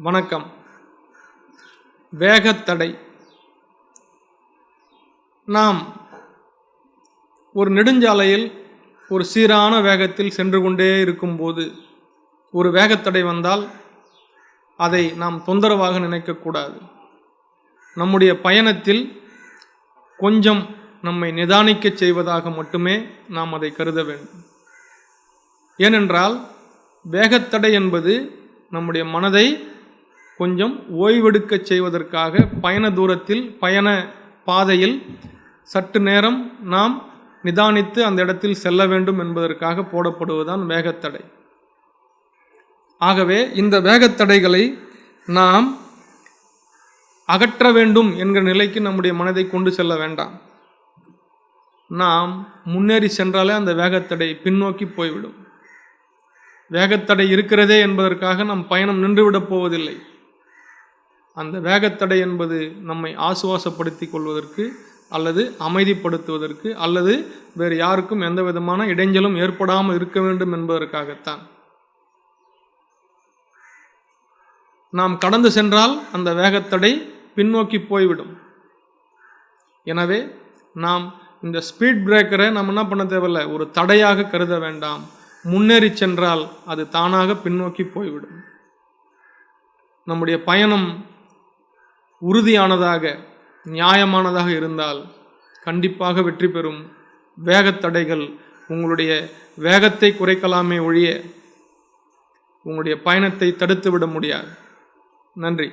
வணக்கம். வேகத்தடை. நாம் ஒரு நெடுஞ்சாலையில் ஒரு சீரான வேகத்தில் சென்று கொண்டே இருக்கும்போது ஒரு வேகத்தடை வந்தால் அதை நாம் தொந்தரவாக நினைக்கக்கூடாது. நம்முடைய பயணத்தில் கொஞ்சம் நம்மை நிதானிக்க செய்வதாக மட்டுமே நாம் அதை கருத வேண்டும். ஏனென்றால் வேகத்தடை என்பது நம்முடைய மனதை கொஞ்சம் ஓய்வெடுக்க செய்வதற்காக பயண தூரத்தில் பயண பாதையில் சற்று நேரம் நாம் நிதானித்து அந்த இடத்தில் செல்ல வேண்டும் என்பதற்காக போடப்படுவதுதான் வேகத்தடை. ஆகவே இந்த வேகத்தடைகளை நாம் அகற்ற வேண்டும் என்கிற நிலைக்கு நம்முடைய மனதை கொண்டு செல்ல வேண்டாம். நாம் முன்னேறி சென்றாலே அந்த வேகத்தடை பின்னோக்கி போய்விடும். வேகத்தடை இருக்கிறதே என்பதற்காக நம் பயணம் நின்றுவிடப் போவதில்லை. அந்த வேகத்தடை என்பது நம்மை ஆசுவாசப்படுத்திக் கொள்வதற்கு அல்லது அமைதிப்படுத்துவதற்கு அல்லது வேறு யாருக்கும் எந்த விதமான இடைஞ்சலும் ஏற்படாமல் இருக்க வேண்டும் என்பதற்காகத்தான். நாம் கடந்து சென்றால் அந்த வேகத்தடை பின்னோக்கி போய்விடும். எனவே நாம் இந்த ஸ்பீட் பிரேக்கரை நாம் என்ன பண்ண தேவையில்லை, ஒரு தடையாக கருத வேண்டாம். முன்னேறி சென்றால் அது தானாக பின்னோக்கி போய்விடும். நம்முடைய பயணம் உறுதியானதாக நியாயமானதாக இருந்தால் கண்டிப்பாக வெற்றி பெறும். வேகத்தடைகள் உங்களுடைய வேகத்தை குறைக்கலாமே ஒழிய உங்களுடைய பயணத்தை தடுத்துவிட முடியாது. நன்றி.